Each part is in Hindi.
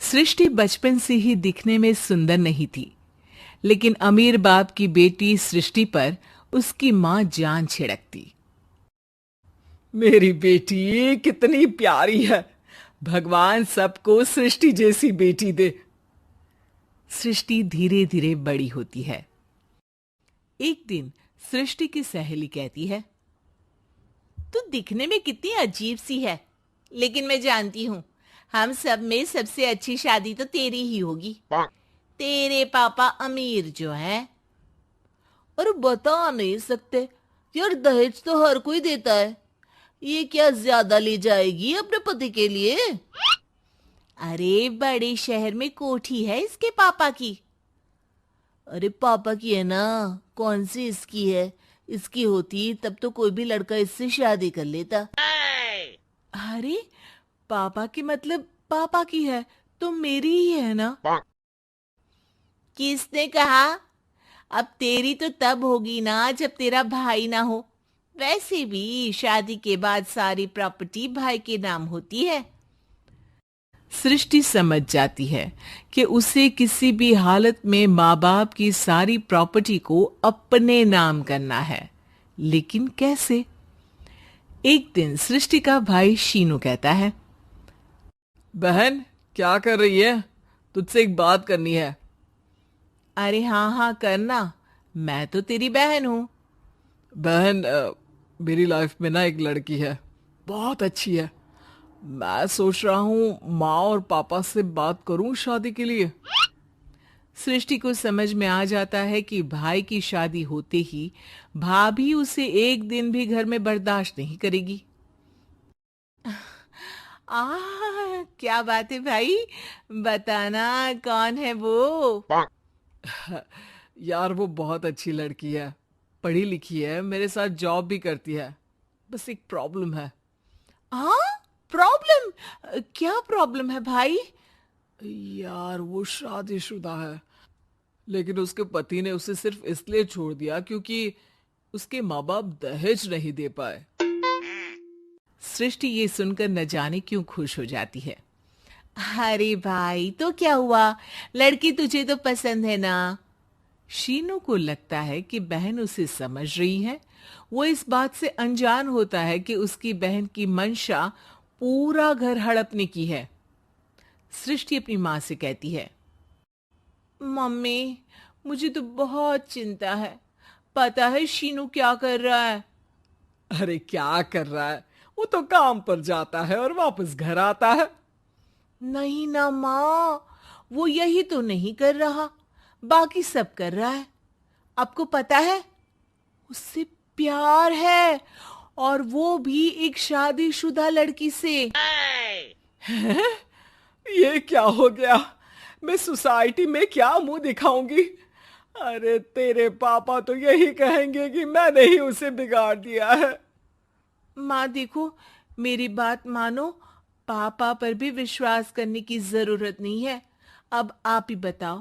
सृष्टि बचपन से ही दिखने में सुंदर नहीं थी, लेकिन अमीर बाप की बेटी सृष्टि पर उसकी मां जान छिड़कती। मेरी बेटी कितनी प्यारी है। भगवान सबको सृष्टि जैसी बेटी दे। सृष्टि धीरे धीरे बड़ी होती है। एक दिन सृष्टि की सहेली कहती है, तू दिखने में कितनी अजीब सी है, लेकिन मैं जानती हूँ हम सब में सबसे अच्छी शादी तो तेरी ही होगी। तेरे पापा अमीर जो हैं। और बता नहीं सकते यार, दहेज तो हर कोई देता है। ये क्या ज्यादा ले जाएगी अपने पति के लिए? अरे बड़े शहर में कोठी है इसके पापा की। अरे पापा की है ना, कौन सी इसकी है? इसकी होती तब तो कोई भी लड़का इससे शादी कर लेता। अरे पापा की मतलब पापा की है तो मेरी ही है ना? किसने कहा? अब तेरी तो तब होगी ना जब तेरा भाई ना हो। वैसे भी शादी के बाद सारी प्रॉपर्टी भाई के नाम होती है। सृष्टि समझ जाती है कि उसे किसी भी हालत में माँ बाप की सारी प्रॉपर्टी को अपने नाम करना है, लेकिन कैसे? एक दिन सृष्टि का भाई शीनू कहता है, बहन क्या कर रही है? तुझसे एक बात करनी है। अरे हाँ हाँ करना, मैं तो तेरी बहन हूं। बहन मेरी लाइफ में ना एक लड़की है, बहुत अच्छी है। मैं सोच रहा हूँ माँ और पापा से बात करूँ शादी के लिए। सृष्टि को समझ में आ जाता है कि भाई की शादी होते ही भाभी उसे एक दिन भी घर में बर्दाश्त नहीं करेगी। क्या बात है भाई, बताना कौन है वो? यार वो बहुत अच्छी लड़की है, पढ़ी लिखी है, मेरे साथ जॉब भी करती है। बस एक प्रॉब्लम है। हाँ, प्रॉब्लम? क्या प्रॉब्लम है भाई? यार वो शादीशुदा है, लेकिन उसके पति ने उसे सिर्फ इसलिए छोड़ दिया क्योंकि उसके माँ बाप दहेज नहीं दे पाए। सृष्टि ये सुनकर न जाने क्यों खुश हो जाती है। अरे भाई तो क्या हुआ, लड़की तुझे तो पसंद है ना? शीनू को लगता है कि बहन उसे समझ रही है। वो इस बात से अनजान होता है कि उसकी बहन की मंशा पूरा घर हड़पने की है। सृष्टि अपनी माँ से कहती है, मम्मी मुझे तो बहुत चिंता है। पता है शीनू क्या कर रहा है? अरे क्या कर रहा है? वो तो काम पर जाता है और वापस घर आता है। नहीं ना माँ, वो यही तो नहीं कर रहा, बाकी सब कर रहा है। आपको पता है उससे प्यार है, और वो भी एक शादीशुदा लड़की से। ये क्या हो गया? मैं सोसाइटी में क्या मुंह दिखाऊंगी? अरे तेरे पापा तो यही कहेंगे कि मैंने ही उसे बिगाड़ दिया है। माँ देखो, मेरी बात मानो, पापा पर भी विश्वास करने की जरूरत नहीं है। अब आप ही बताओ,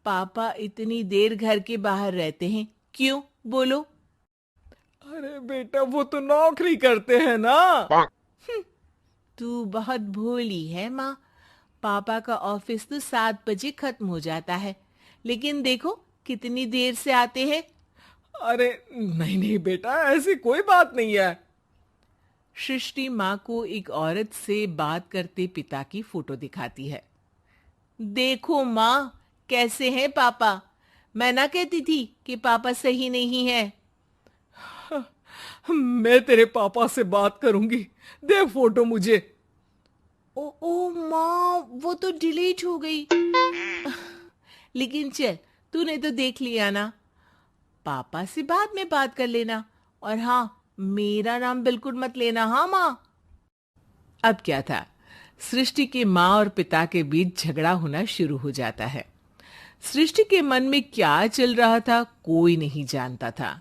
पापा इतनी देर घर के बाहर रहते हैं क्यों? बोलो। अरे बेटा वो तो नौकरी करते हैं ना। तू बहुत भोली है माँ। पापा का ऑफिस तो 7 बजे खत्म हो जाता है, लेकिन देखो कितनी देर से आते हैं। अरे नहीं नहीं बेटा, ऐसी कोई बात नहीं है। सृष्टि माँ को एक औरत से बात करते पिता की फोटो दिखाती है। देखो माँ, कैसे हैं पापा? मैं ना कहती थी कि पापा सही नहीं है। मैं तेरे पापा से बात करूंगी, दे फोटो मुझे। ओ माँ, वो तो डिलीट हो गई। लेकिन चल, तूने तो देख लिया ना। पापा से बाद में बात कर लेना, और हाँ, मेरा नाम बिल्कुल मत लेना, हाँ माँ। अब क्या था, सृष्टि के माँ और पिता के बीच झगड़ा होना शुरू हो जाता है। सृष्टि के मन में क्या चल रहा था कोई नहीं जानता था।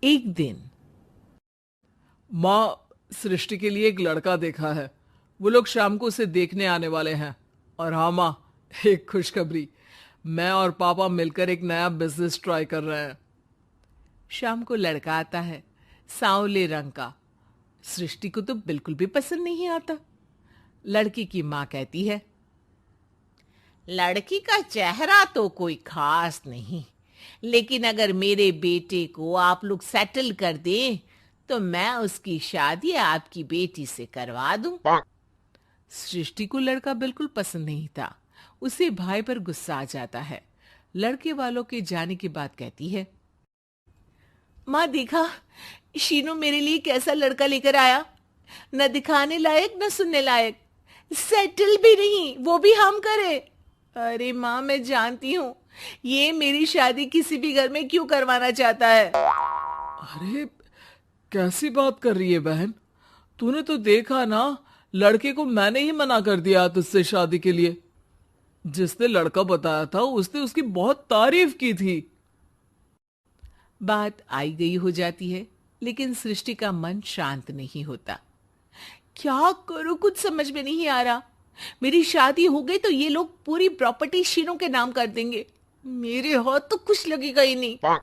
एक दिन, माँ, सृष्टि के लिए एक लड़का देखा है, वो लोग शाम को उसे देखने आने वाले हैं। और हाँ माँ, एक खुशखबरी, मैं और पापा मिलकर एक नया बिजनेस ट्राई कर रहे हैं। शाम को लड़का आता है, सांवले रंग का। सृष्टि को तो बिल्कुल भी पसंद नहीं आता। लड़की की माँ कहती है, लड़की का चेहरा तो कोई खास नहीं, लेकिन अगर मेरे बेटे को आप लोग सेटल कर दें तो मैं उसकी शादी आपकी बेटी से करवा दूं। सृष्टि को लड़का बिल्कुल पसंद नहीं था। उसे भाई पर गुस्सा आ जाता है। लड़के वालों के जाने के बाद कहती है, माँ देखा शीनू मेरे लिए कैसा लड़का लेकर आया, न दिखाने लायक न सुनने लायक, सेटल भी नहीं, वो भी हम करे। अरे माँ मैं जानती हूँ ये मेरी शादी किसी भी घर में क्यों करवाना चाहता है। अरे कैसी बात कर रही है बहन, तूने तो देखा ना, लड़के को मैंने ही मना कर दिया तुझसे शादी के लिए। जिसने लड़का बताया था उसने उसकी बहुत तारीफ की थी। बात आई गई हो जाती है, लेकिन सृष्टि का मन शांत नहीं होता। क्या करूं कुछ समझ में नहीं आ रहा। मेरी शादी हो गई तो ये लोग पूरी प्रॉपर्टी शीनू के नाम कर देंगे, मेरे हाथ तो कुछ लगेगा ही नहीं।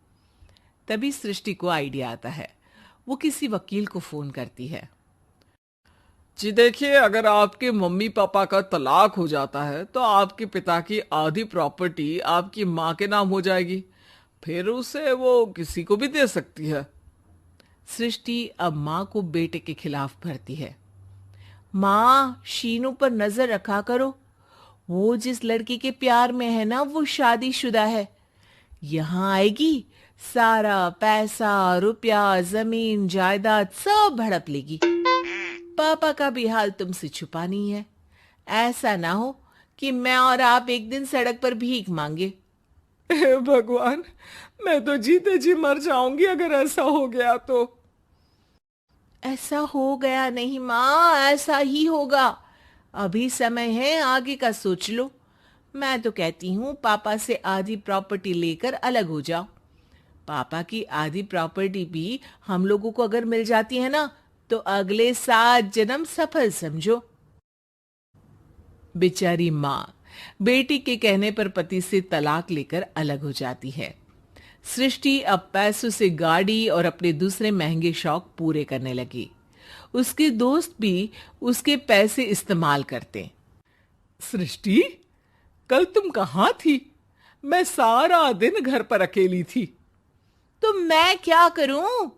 तभी सृष्टि को आइडिया आता है। वो किसी वकील को फोन करती है। जी देखिए, अगर आपके मम्मी पापा का तलाक हो जाता है तो आपके पिता की आधी प्रॉपर्टी आपकी माँ के नाम हो जाएगी, फिर उसे वो किसी को भी दे सकती है। सृष्टि अब माँ को बेटे के खिलाफ भरती है। माँ शीनू पर नजर रखा करो, वो जिस लड़की के प्यार में है ना वो शादीशुदा है। यहाँ आएगी सारा पैसा रुपया जमीन जायदाद सब हड़प लेगी। पापा का भी हाल तुमसे छुपा नहीं है। ऐसा ना हो कि मैं और आप एक दिन सड़क पर भीख मांगे। हे भगवान, मैं तो जीते जी मर जाऊंगी अगर ऐसा हो गया तो। ऐसा हो गया नहीं माँ, ऐसा ही होगा। अभी समय है, आगे का सोच लो। मैं तो कहती हूँ पापा से आधी प्रॉपर्टी लेकर अलग हो जाओ। पापा की आधी प्रॉपर्टी भी हम लोगों को अगर मिल जाती है ना तो अगले 7 जन्म सफल समझो। बेचारी माँ बेटी के कहने पर पति से तलाक लेकर अलग हो जाती है। सृष्टि अब पैसों से गाड़ी और अपने दूसरे महंगे शौक पूरे करने लगी। उसके दोस्त भी उसके पैसे इस्तेमाल करते। सृष्टि, कल तुम कहाँ थी? मैं सारा दिन घर पर अकेली थी। तो मैं क्या करूं?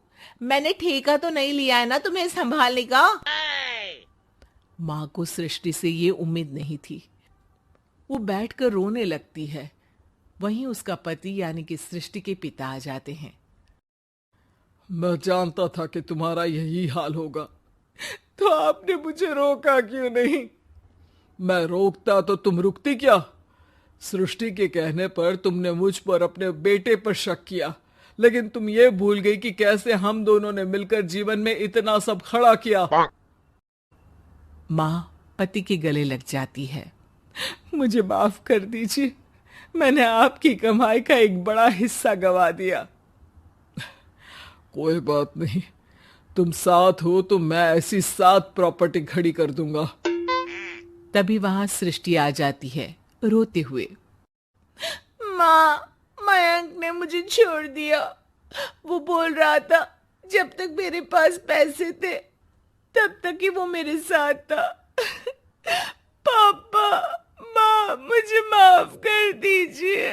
मैंने ठेका तो नहीं लिया है ना तुम्हें संभालने का। माँ को सृष्टि से ये उम्मीद नहीं थी। वो बैठकर रोने लगती है। वहीं उसका पति यानी कि सृष्टि के पिता आ जाते हैं। मैं जानता था कि तुम्हारा यही हाल होगा, तो आपने मुझे रोका क्यों नहीं? मैं रोकता तो तुम रुकती क्या? सृष्टि के कहने पर तुमने मुझ पर अपने बेटे पर शक किया, लेकिन तुम ये भूल गई कि कैसे हम दोनों ने मिलकर जीवन में इतना सब खड़ा किया। माँ पति के गले लग जाती है। मुझे माफ कर दीजिए, मैंने आपकी कमाई का एक बड़ा हिस्सा गवा दिया। कोई बात नहीं, तुम साथ हो तो मैं ऐसी 7 प्रॉपर्टी खड़ी कर दूंगा। तभी वहां सृष्टि आ जाती है रोते हुए। माँ, मयंक ने मुझे छोड़ दिया। वो बोल रहा था जब तक मेरे पास पैसे थे तब तक ही वो मेरे साथ था। पापा, माँ, मुझे माफ कर दीजिए।